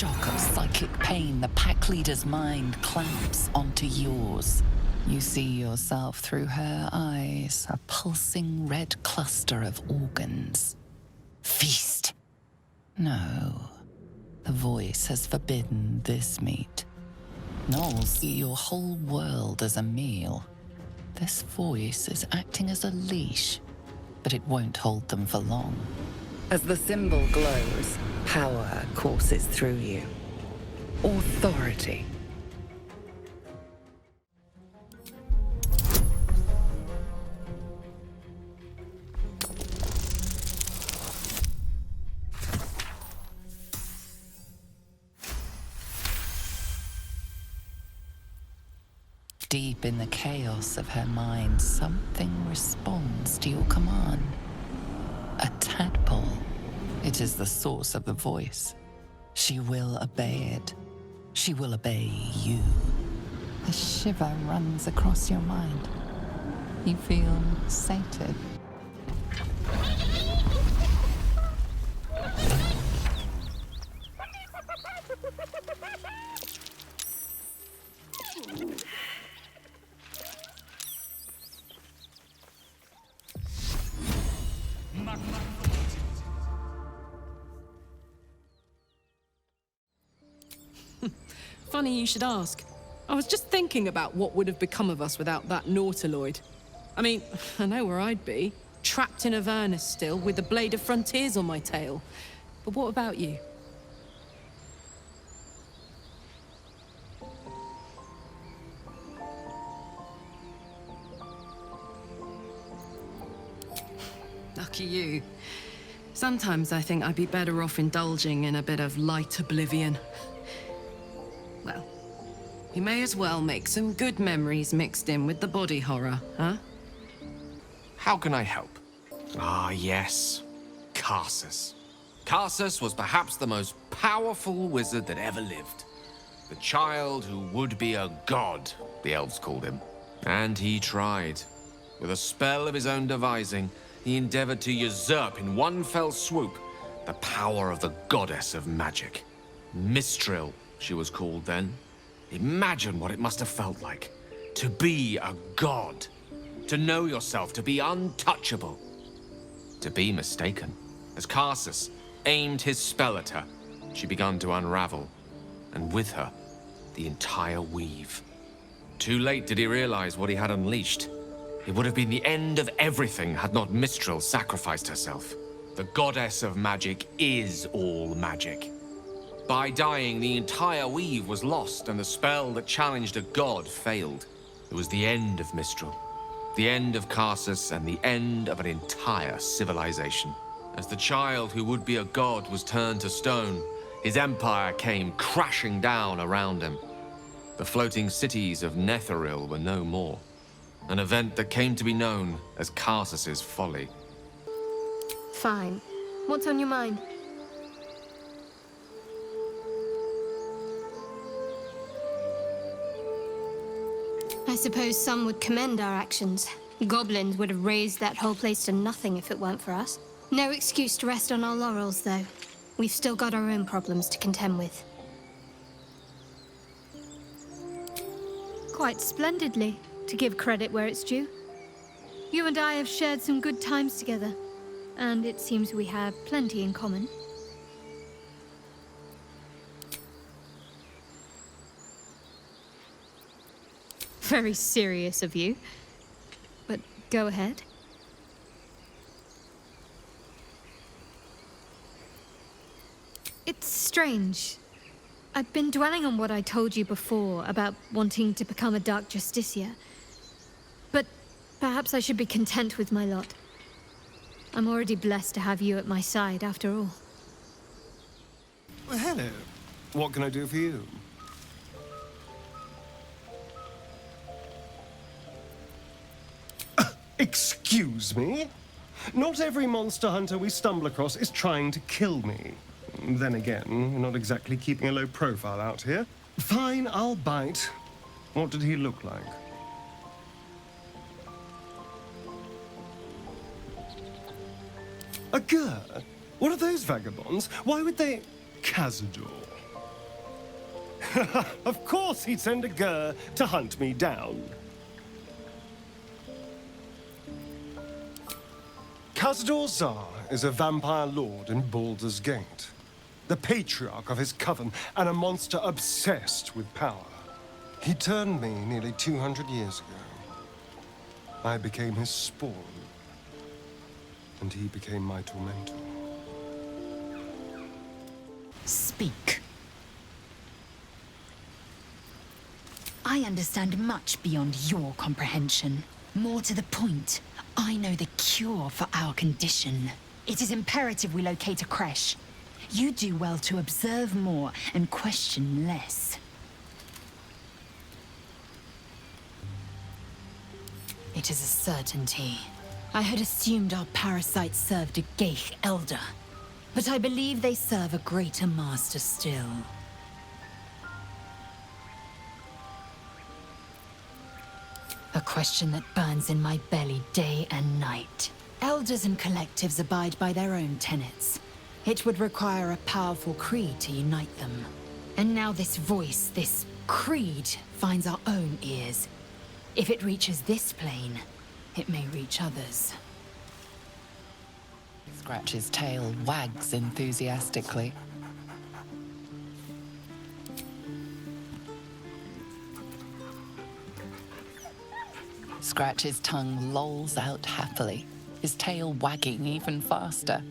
shock of psychic pain, the pack leader's mind clamps onto yours. You see yourself through her eyes, a pulsing red cluster of organs. Feast! No, the voice has forbidden this meat. Gnolls see your whole world as a meal. This voice is acting as a leash, but it won't hold them for long. As the symbol glows, power courses through you. Authority. Deep in the chaos of her mind, something responds to your command. A tadpole. It is the source of the voice. She will obey it. She will obey you. A shiver runs across your mind. You feel sated. Funny you should ask. I was just thinking about what would have become of us without that nautiloid. I mean, I know where I'd be. Trapped in Avernus still, with the Blade of Frontiers on my tail. But what about you? Lucky you. Sometimes I think I'd be better off indulging in a bit of light oblivion. Well, you may as well make some good memories mixed in with the body horror, huh? How can I help? Ah, yes. Karsus. Karsus was perhaps the most powerful wizard that ever lived. The child who would be a god, the elves called him. And he tried. With a spell of his own devising, he endeavored to usurp in one fell swoop the power of the goddess of magic. Mistral, she was called then. Imagine what it must have felt like. To be a god. To know yourself, to be untouchable. To be mistaken. As Karsus aimed his spell at her, she began to unravel. And with her, the entire weave. Too late did he realize what he had unleashed. It would have been the end of everything had not Mistral sacrificed herself. The goddess of magic is all magic. By dying, the entire weave was lost, and the spell that challenged a god failed. It was the end of Mistral, the end of Karsus, and the end of an entire civilization. As the child who would be a god was turned to stone, his empire came crashing down around him. The floating cities of Netheril were no more. An event that came to be known as Karsus's folly. Fine. What's on your mind? I suppose some would commend our actions. Goblins would have razed that whole place to nothing if it weren't for us. No excuse to rest on our laurels, though. We've still got our own problems to contend with. Quite splendidly, to give credit where it's due. You and I have shared some good times together, and it seems we have plenty in common. Very serious of you, but go ahead. It's strange. I've been dwelling on what I told you before about wanting to become a Dark Justiciar. But perhaps I should be content with my lot. I'm already blessed to have you at my side, after all. Well, hello. What can I do for you? Excuse me? Not every monster hunter we stumble across is trying to kill me. Then again, we're not exactly keeping a low profile out here. Fine, I'll bite. What did he look like? A gur? What are those vagabonds? Why would they... Cazador. Of course he'd send a Gur to hunt me down. Khazad Zar is a vampire lord in Baldur's Gate, the patriarch of his coven and a monster obsessed with power. He turned me nearly 200 years ago. I became his spawn, and he became my tormentor. Speak. I understand much beyond your comprehension. More to the point, I know the cure for our condition. It is imperative we locate a creche. You do well to observe more and question less. It is a certainty. I had assumed our parasites served a Geich elder, but I believe they serve a greater master still. A question that burns in my belly day and night. Elders and collectives abide by their own tenets. It would require a powerful creed to unite them. And now this voice, this creed, finds our own ears. If it reaches this plane, it may reach others. Scratch's tail wags enthusiastically. Scratch's tongue lolls out happily, his tail wagging even faster.